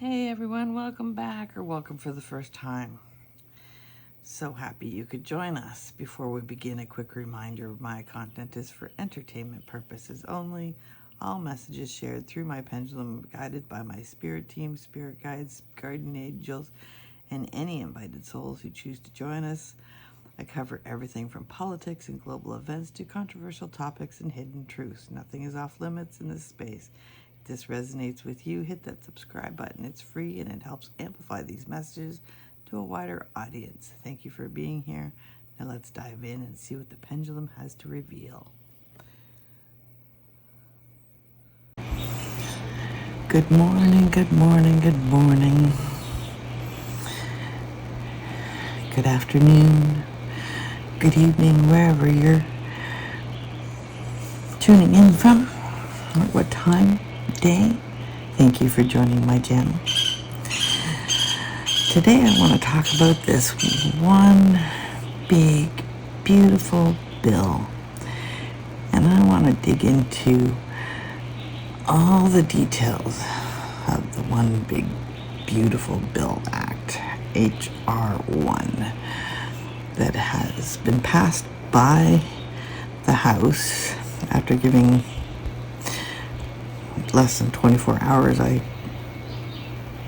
Hey everyone, welcome back or welcome for the first time. So happy you could join us. Before we begin, a quick reminder, my content is for entertainment purposes only. All messages shared through my pendulum are guided by my spirit team, spirit guides, guardian angels, and any invited souls who choose to join us. I cover everything from politics and global events to controversial topics and hidden truths. Nothing is off limits in this space. If this resonates with you, hit that subscribe button. It's free and it helps amplify these messages to a wider audience. Thank you for being here. Now let's dive in and see what the pendulum has to reveal. Good morning, good morning, good morning. Good afternoon, good evening, wherever you're tuning in from, or what time, day. Thank you for joining my channel. Today I want to talk about this one big, beautiful bill. And I want to dig into all the details of the One Big Beautiful Bill Act, H.R. 1, that has been passed by the House after giving less than 24 hours, I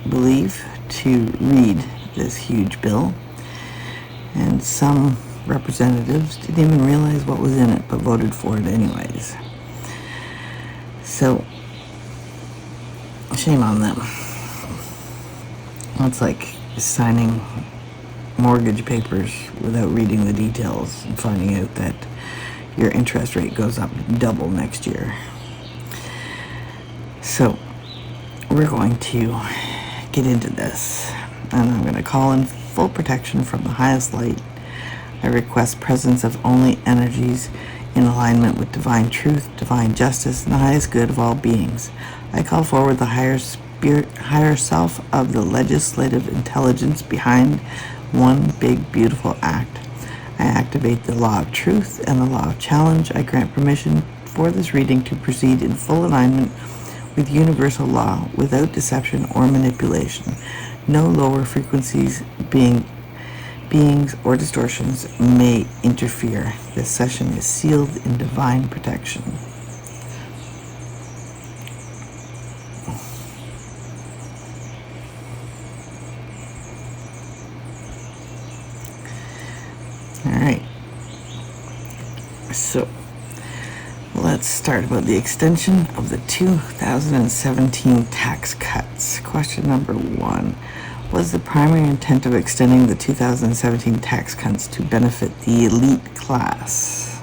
believe, to read this huge bill. And some representatives didn't even realize what was in it, but voted for it anyways. So, shame on them. It's like signing mortgage papers without reading the details and finding out that your interest rate goes up double next year. So, we're going to get into this, and I'm going to call in full protection from the highest light. I request presence of only energies in alignment with divine truth, divine justice, and the highest good of all beings. I call forward the higher spirit, higher self of the legislative intelligence behind One Big Beautiful Act. I activate the law of truth and the law of challenge. I grant permission for this reading to proceed in full alignment with universal law, without deception or manipulation. No lower frequencies, beings, or distortions may interfere. This session is sealed in divine protection. All right. So, let's start about the extension of the 2017 tax cuts. Question number 1. Was the primary intent of extending the 2017 tax cuts to benefit the elite class?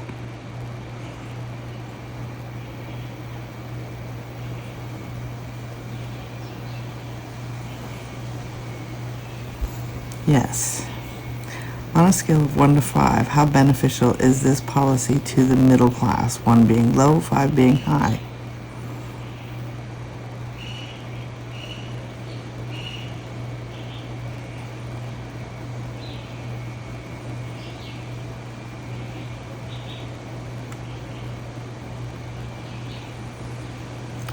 Yes. On a scale of 1 to 5, how beneficial is this policy to the middle class? 1 being low, 5 being high.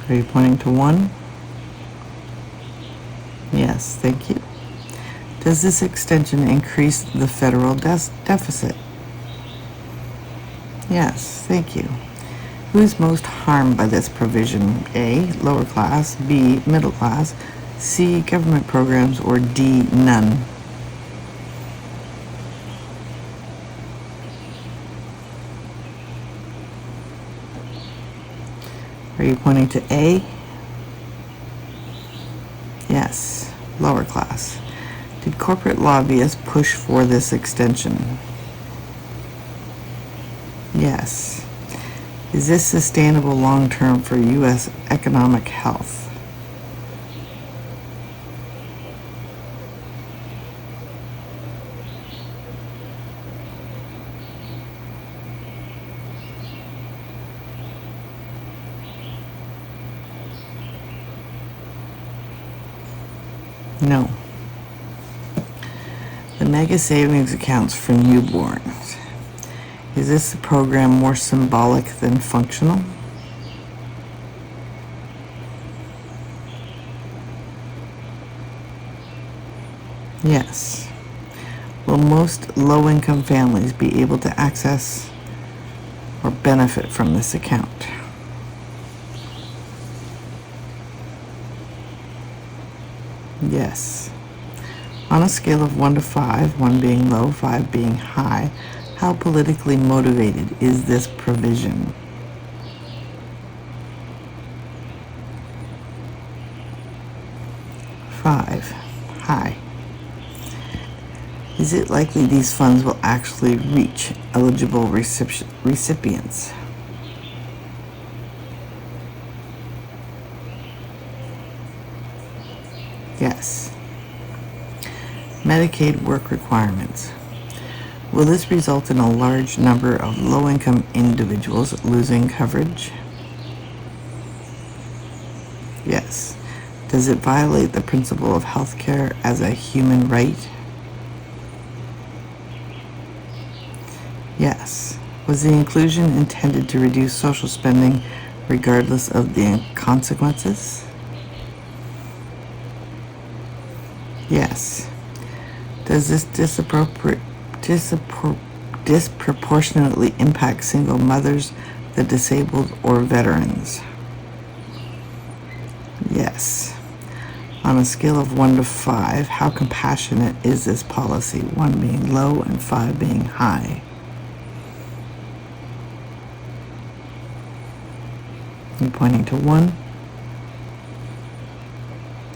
Are you pointing to 1? Yes, thank you. Does this extension increase the federal deficit? Yes, thank you. Who is most harmed by this provision? A, lower class, B, middle class, C, government programs, or D, none? Are you pointing to A? Yes, lower class. Did corporate lobbyists push for this extension? Yes. Is this sustainable long-term for U.S. economic health? No. The mega savings accounts for newborns. Is this program more symbolic than functional? Yes. Will most low-income families be able to access or benefit from this account? Yes. On a scale of 1 to 5, 1 being low, 5 being high, how politically motivated is this provision? Five, high. Is it likely these funds will actually reach eligible recipients? Yes. Medicaid work requirements. Will this result in a large number of low-income individuals losing coverage? Yes. Does it violate the principle of healthcare as a human right? Yes. Was the inclusion intended to reduce social spending regardless of the consequences? Yes. Does this disproportionately impact single mothers, the disabled, or veterans? Yes. On a scale of 1 to 5, how compassionate is this policy? 1 being low and 5 being high. You pointing to 1?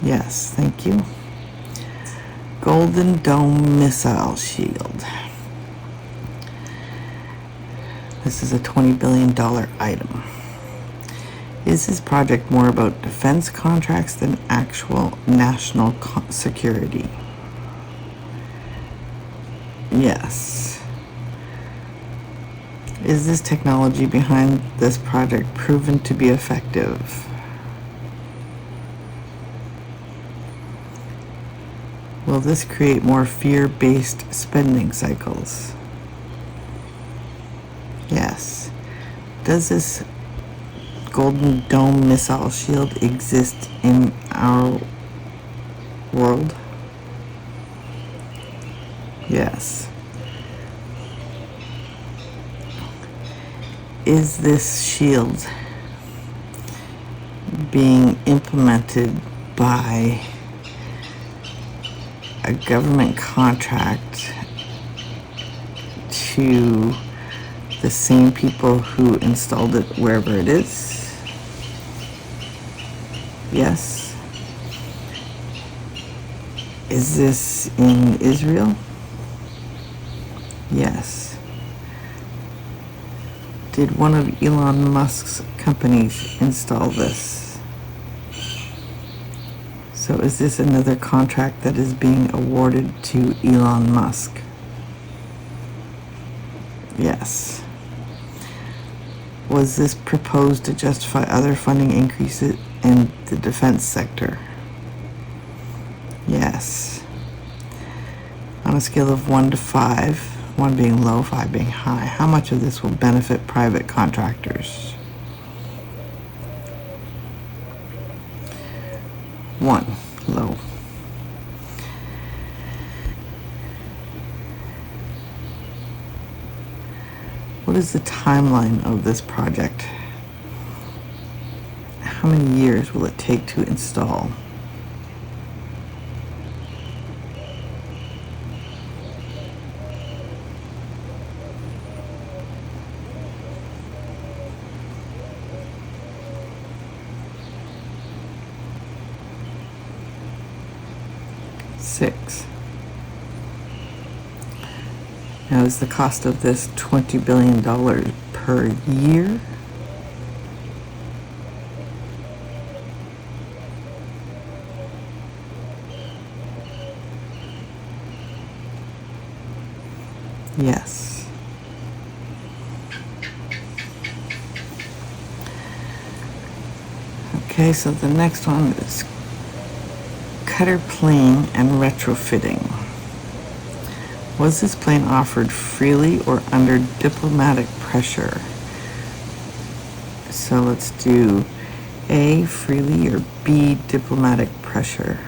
Yes, thank you. Golden Dome Missile Shield. This is a $20 billion item. Is this project more about defense contracts than actual national security? Yes. Is this technology behind this project proven to be effective? Will this create more fear-based spending cycles? Yes. Does this Golden Dome Missile Shield exist in our world? Yes. Is this shield being implemented by a government contract to the same people who installed it wherever it is? Yes. Is this in Israel? Yes. Did one of Elon Musk's companies install this? So is this another contract that is being awarded to Elon Musk? Yes. Was this proposed to justify other funding increases in the defense sector? Yes. On a scale of 1 to 5, 1 being low, 5 being high, how much of this will benefit private contractors? 1, low. What is the timeline of this project? How many years will it take to install? Six. Now, is the cost of this $20 billion per year? Yes. Okay, so the next one is cutter plane and retrofitting. Was this plane offered freely or under diplomatic pressure? So let's do A, freely, or B, diplomatic pressure.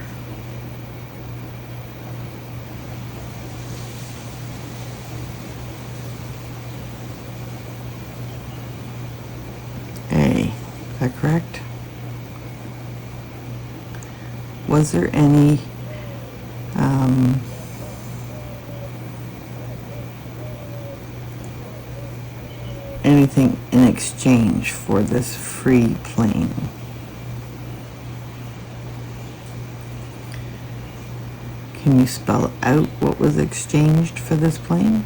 that correct? Was there any anything in exchange for this free plane? Can you spell out what was exchanged for this plane?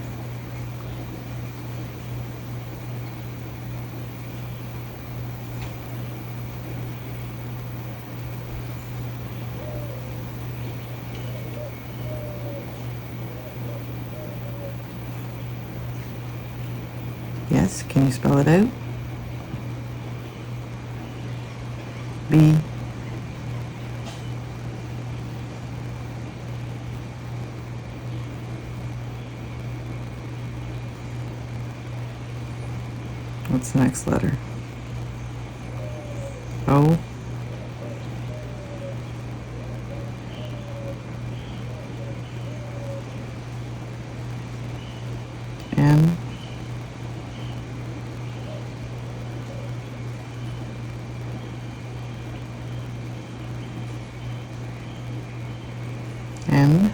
Yes, can you spell it out? B. What's the next letter? O. N. N.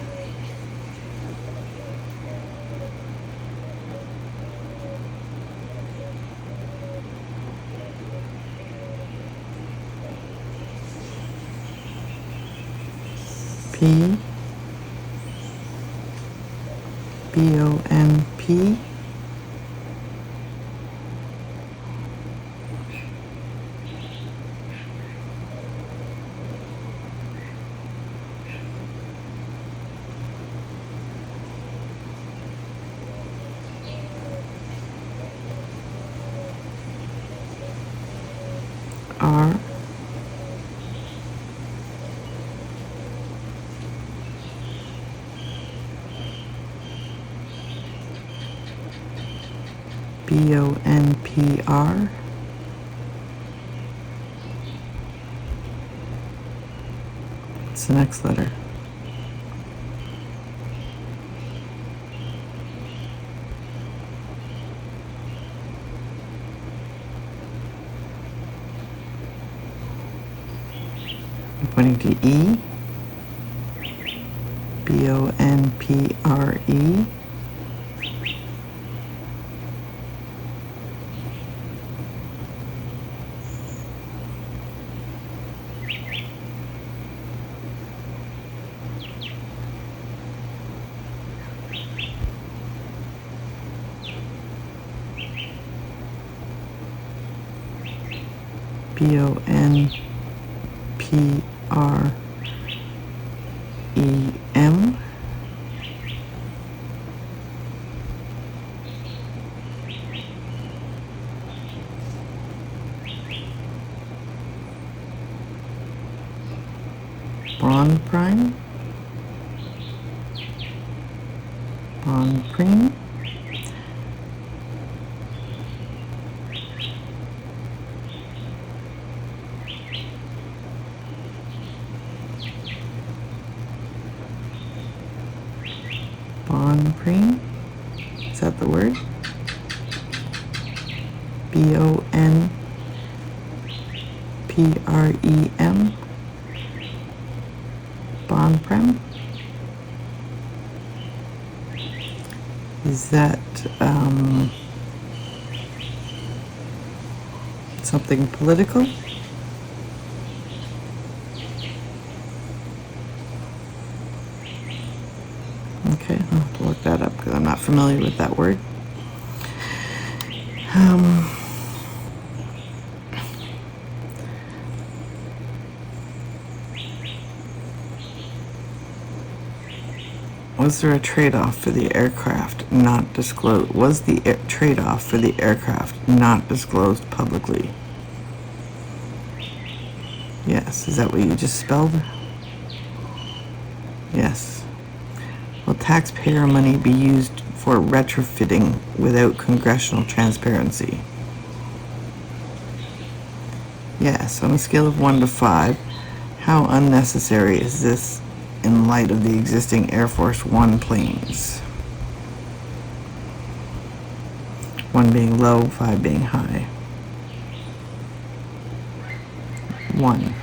P. B-O-N-P. R. B-O-N-P-R. What's the next letter? I'm pointing to E. B-O-N-P-R-E. B-O-N-P-R-E-M. Bond prime. Bond prime. Bond prime. Is that the word? B-O-N-P-R-E-M. Bond prem. Is that something political? Okay, I'll have to look that up because I'm not familiar with that word. Was there a trade-off for the aircraft not disclosed? Was the trade-off for the aircraft not disclosed publicly? Yes. Is that what you just spelled? Yes. Will taxpayer money be used for retrofitting without congressional transparency? Yes. On a scale of 1 to 5, how unnecessary is this in light of the existing Air Force One planes? 1 being low, 5 being high. 1.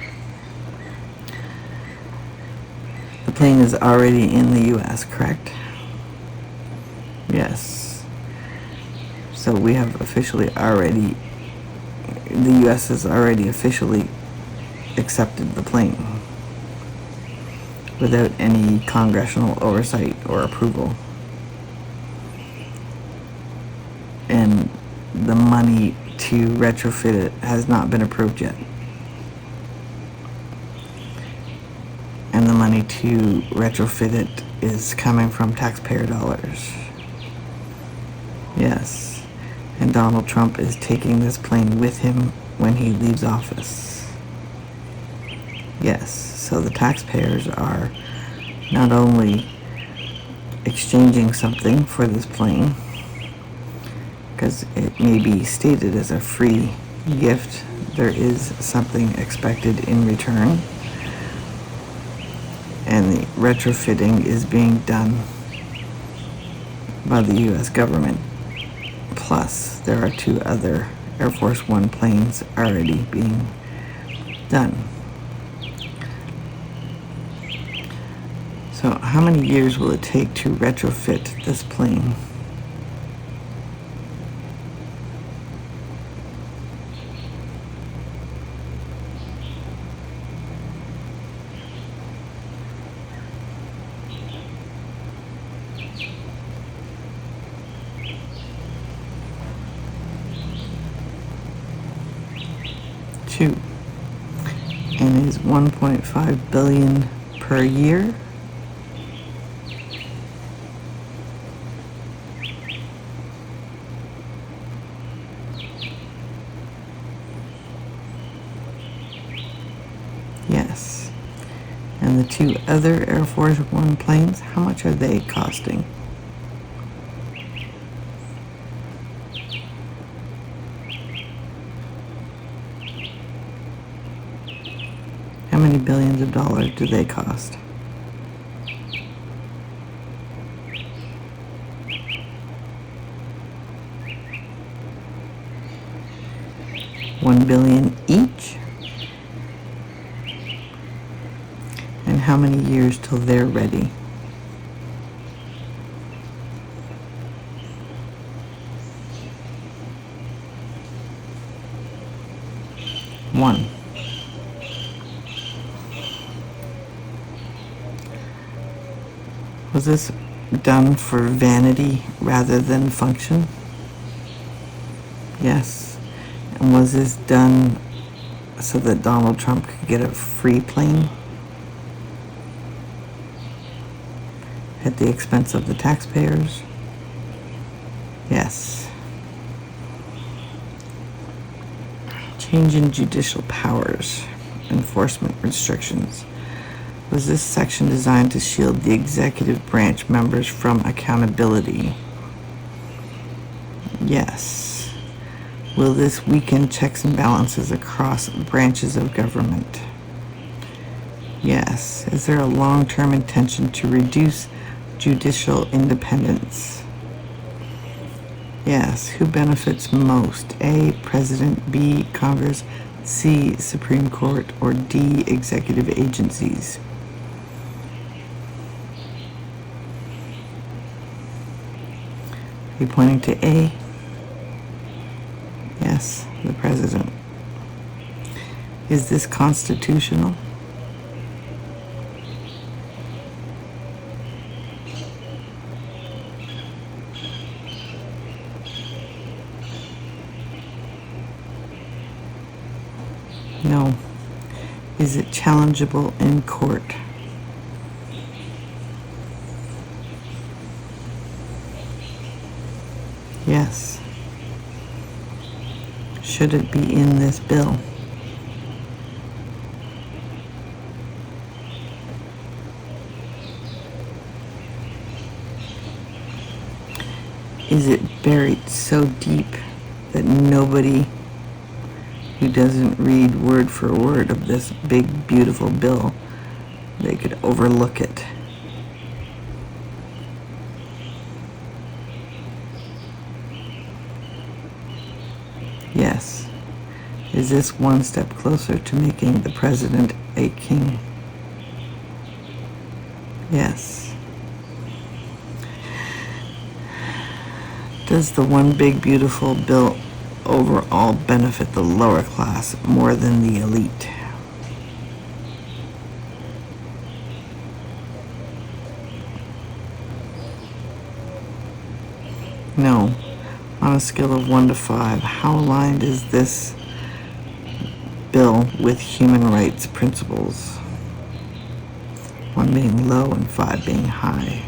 The plane is already in the U.S., correct? Yes. So we have the U.S. has already officially accepted the plane without any congressional oversight or approval. And the money to retrofit it has not been approved yet. And the money to retrofit it is coming from taxpayer dollars. Yes. And Donald Trump is taking this plane with him when he leaves office. Yes. So the taxpayers are not only exchanging something for this plane, because it may be stated as a free gift, there is something expected in return. And the retrofitting is being done by the U.S. government. Plus, there are 2 other Air Force One planes already being done. So, how many years will it take to retrofit this plane? And is 1.5 billion per year. Yes. And the 2 other Air Force One planes, how much are they costing? How many billions of dollars do they cost? $1 billion each? And how many years till they're ready? One. Was this done for vanity rather than function? Yes. And was this done so that Donald Trump could get a free plane at the expense of the taxpayers? Yes. Change in judicial powers, enforcement restrictions. Was this section designed to shield the executive branch members from accountability? Yes. Will this weaken checks and balances across branches of government? Yes. Is there a long-term intention to reduce judicial independence? Yes. Who benefits most? A, President, B, Congress, C, Supreme Court, or D, executive agencies? Are you pointing to A? Yes, the president. Is this constitutional? No. Is it challengeable in court? Yes. Should it be in this bill? Is it buried so deep that nobody who doesn't read word for word of this big, beautiful bill, they could overlook it? Yes. Is this one step closer to making the president a king? Yes. Does the one big beautiful bill overall benefit the lower class more than the elite? No. On a scale of 1 to 5, how aligned is this bill with human rights principles? 1 being low and 5 being high.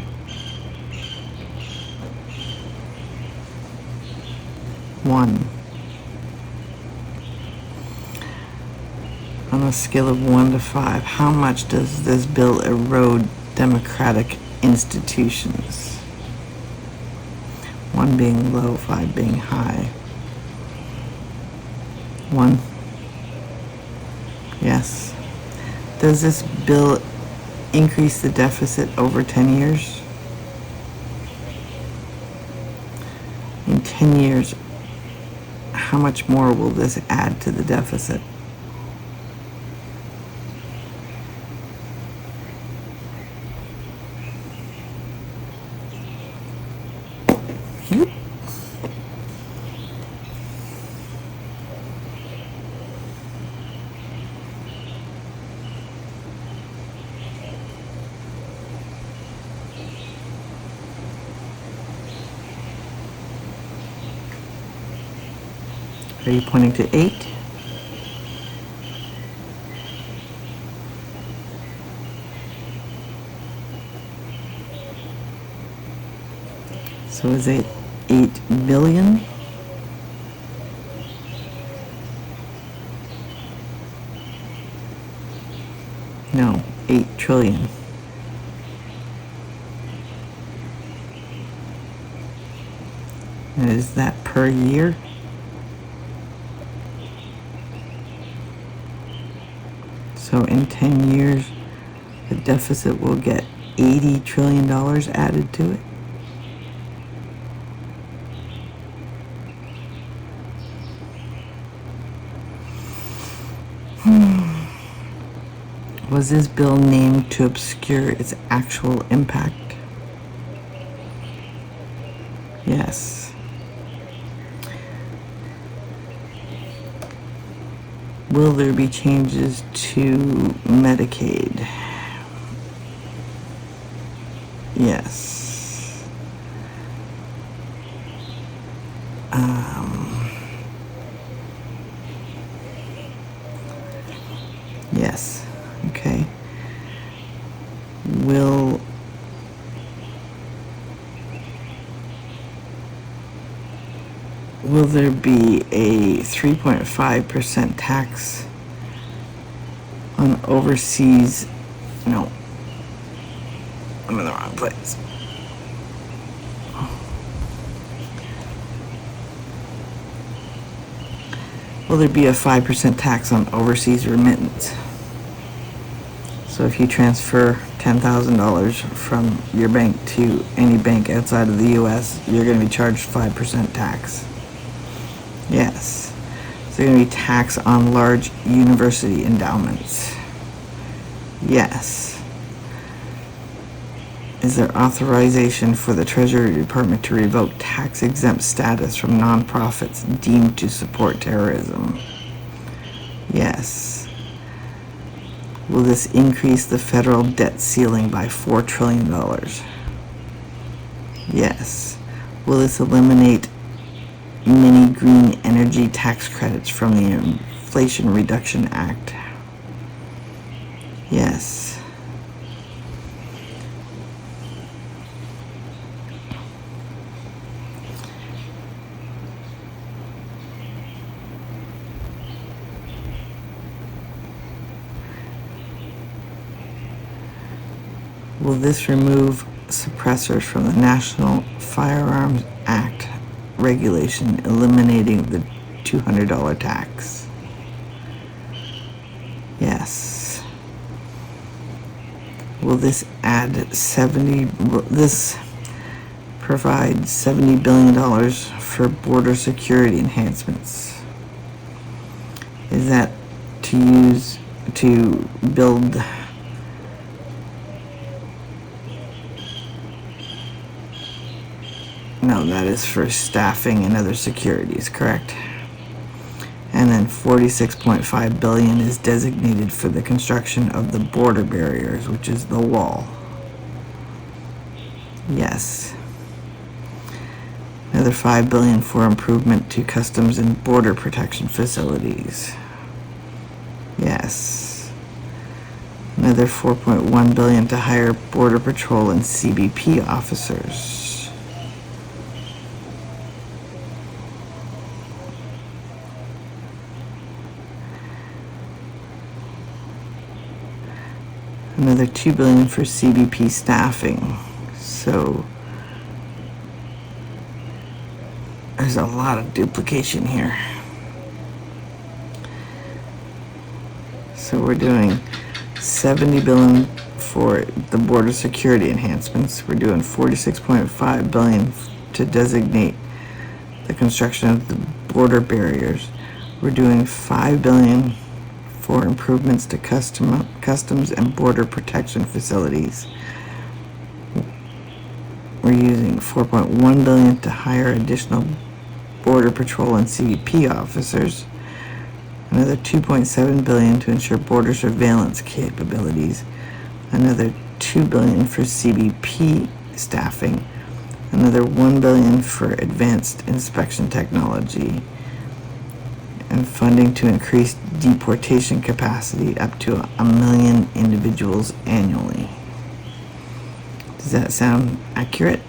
1. On a scale of 1 to 5, how much does this bill erode democratic institutions? 1 being low, 5 being high. 1. Yes. Does this bill increase the deficit over 10 years? In 10 years, how much more will this add to the deficit? Are you pointing to 8? So is it 8 billion? No, 8 trillion. And is that per year? So in 10 years, the deficit will get $80 trillion added to it? Was this bill named to obscure its actual impact? Yes. Will there be changes to Medicaid? Yes. Yes. Okay. Will there be a 3.5% tax on overseas? No, I'm in the wrong place. Will there be a 5% tax on overseas remittance? So if you transfer $10,000 from your bank to any bank outside of the U.S., you're going to be charged 5% tax. Yes. Is there going to be tax on large university endowments? Yes. Is there authorization for the Treasury Department to revoke tax-exempt status from nonprofits deemed to support terrorism? Yes. Will this increase the federal debt ceiling by $4 trillion? Yes. Will this eliminate many green energy tax credits from the Inflation Reduction Act? Yes. Will this remove suppressors from the National Firearms Act regulation, eliminating the $200 tax? Yes. Will this provide $70 billion for border security enhancements? Is that to build no, that is for staffing and other securities, correct? And then 46.5 billion is designated for the construction of the border barriers, which is the wall. Yes. Another 5 billion for improvement to customs and border protection facilities. Yes. Another 4.1 billion to hire border patrol and CBP officers. Another 2 billion for CBP staffing. So there's a lot of duplication here. So we're doing 70 billion for the border security enhancements. We're doing 46.5 billion to designate the construction of the border barriers. We're doing 5 billion for improvements to customs and border protection facilities. We're using 4.1 billion to hire additional border patrol and CBP officers. Another 2.7 billion to ensure border surveillance capabilities. Another 2 billion for CBP staffing. Another 1 billion for advanced inspection technology. And funding to increase deportation capacity up to 1 million individuals annually. Does that sound accurate?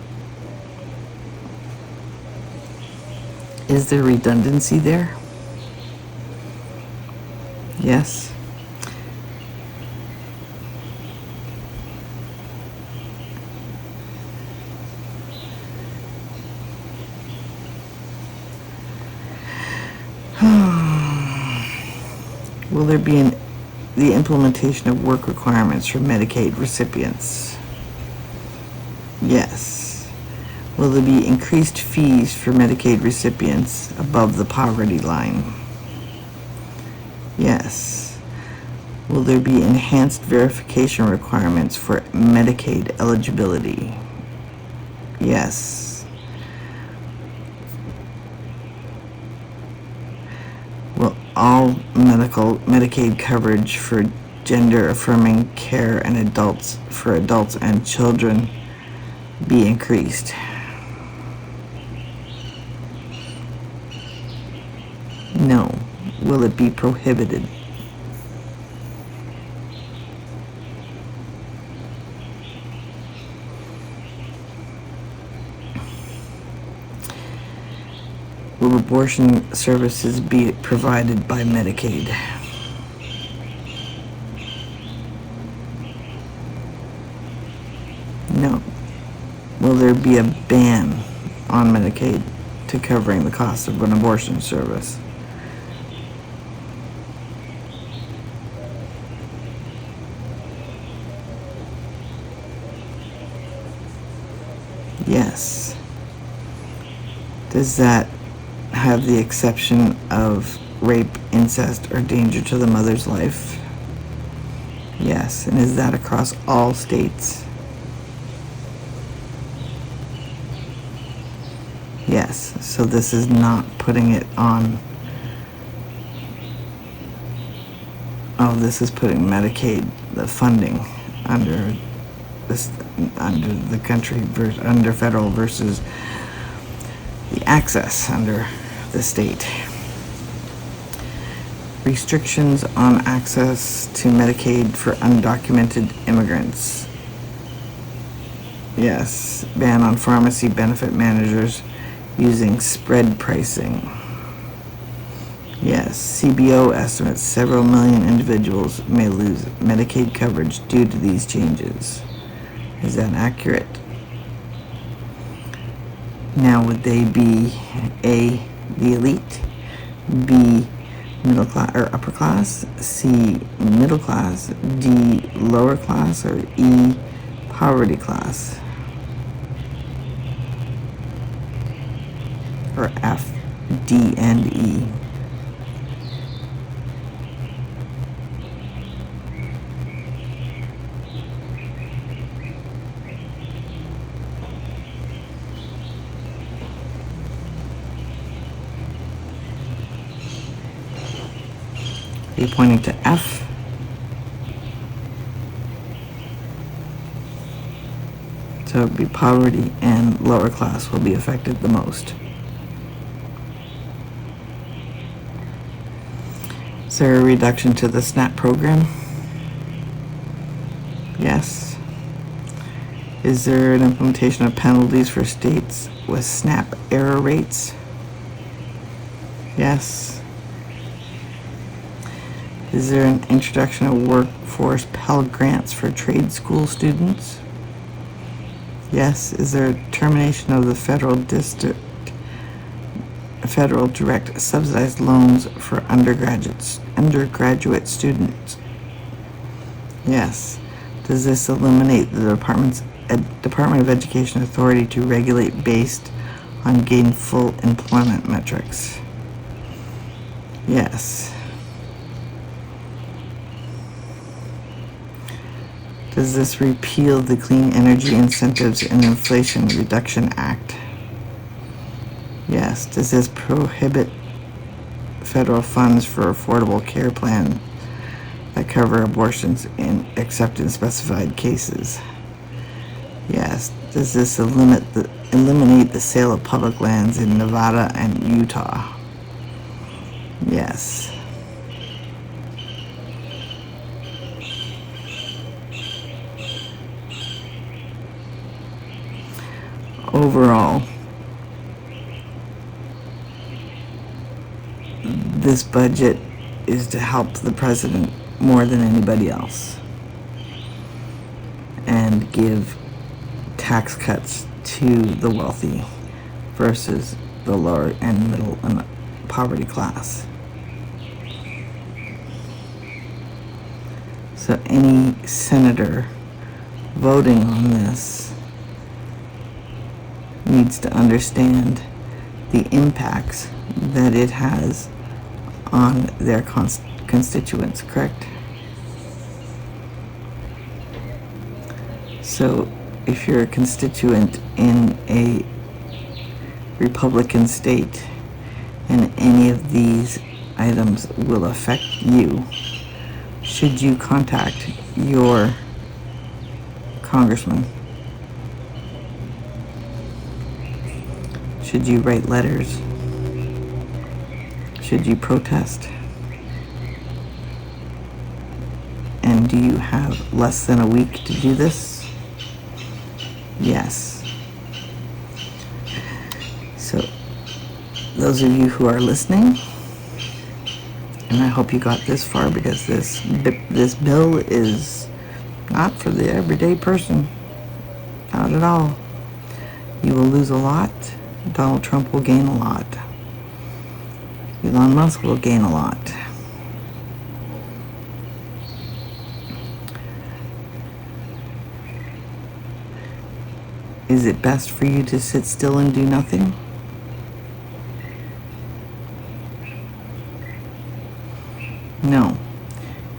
Is there redundancy there? Yes. Will there be the implementation of work requirements for Medicaid recipients? Yes. Will there be increased fees for Medicaid recipients above the poverty line? Yes. Will there be enhanced verification requirements for Medicaid eligibility? Yes. Will all Medicaid coverage for gender-affirming care and adults and children be increased? No. Will it be prohibited? Will abortion services be provided by Medicaid? No. Will there be a ban on Medicaid to covering the cost of an abortion service? Yes. Does that have the exception of rape, incest, or danger to the mother's life? Yes. And is that across all states? Yes. So this is not putting it on. Oh, this is putting Medicaid, the funding, under the country, under federal versus the access under the state. Restrictions on access to Medicaid for undocumented immigrants. Yes. Ban on pharmacy benefit managers using spread pricing. Yes. CBO estimates several million individuals may lose Medicaid coverage due to these changes. Is that accurate? Now, would they be A, the elite, B, middle class or upper class, C, middle class, D, lower class, or E, poverty class? Or F, D, and E? Are you pointing to F? So it would be poverty and lower class will be affected the most. Is there a reduction to the SNAP program? Yes. Is there an implementation of penalties for states with SNAP error rates? Yes. Is there an introduction of workforce Pell Grants for trade school students? Yes. Is there a termination of the federal direct subsidized loans for undergraduate students? Yes. Does this eliminate the Department of Education authority to regulate based on gainful employment metrics? Yes. Does this repeal the Clean Energy Incentives and Inflation Reduction Act? Yes. Does this prohibit federal funds for affordable care plans that cover abortions except in specified cases? Yes. Does this eliminate the sale of public lands in Nevada and Utah? Yes. Overall, this budget is to help the president more than anybody else and give tax cuts to the wealthy versus the lower and middle and poverty class. So any senator voting on this needs to understand the impacts that it has on their constituents, correct? So if you're a constituent in a Republican state and any of these items will affect you, should you contact your congressman? Should you write letters? Should you protest? And do you have less than a week to do this? Yes. So, those of you who are listening, and I hope you got this far because this bill is not for the everyday person. Not at all. You will lose a lot. Donald Trump will gain a lot. Elon Musk will gain a lot. Is it best for you to sit still and do nothing? No.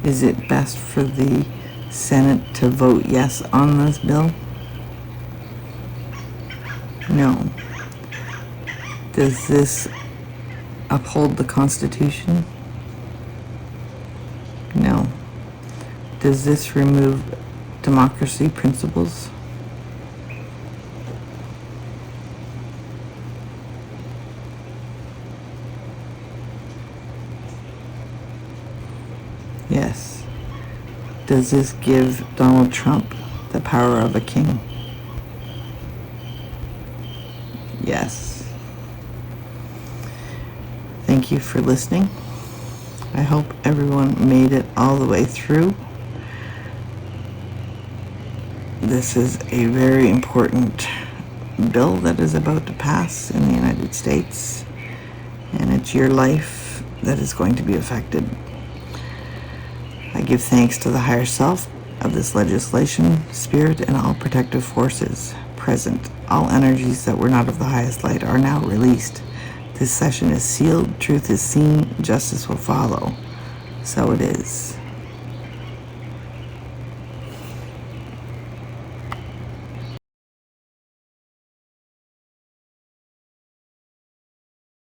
Is it best for the Senate to vote yes on this bill? No. Does this uphold the Constitution? No. Does this remove democracy principles? Yes. Does this give Donald Trump the power of a king? Yes. Thank you for listening. I hope everyone made it all the way through. This is a very important bill that is about to pass in the United States, and it's your life that is going to be affected. I give thanks to the higher self of this legislation, spirit, and all protective forces present. All energies that were not of the highest light are now released. This session is sealed, truth is seen, justice will follow. So it is.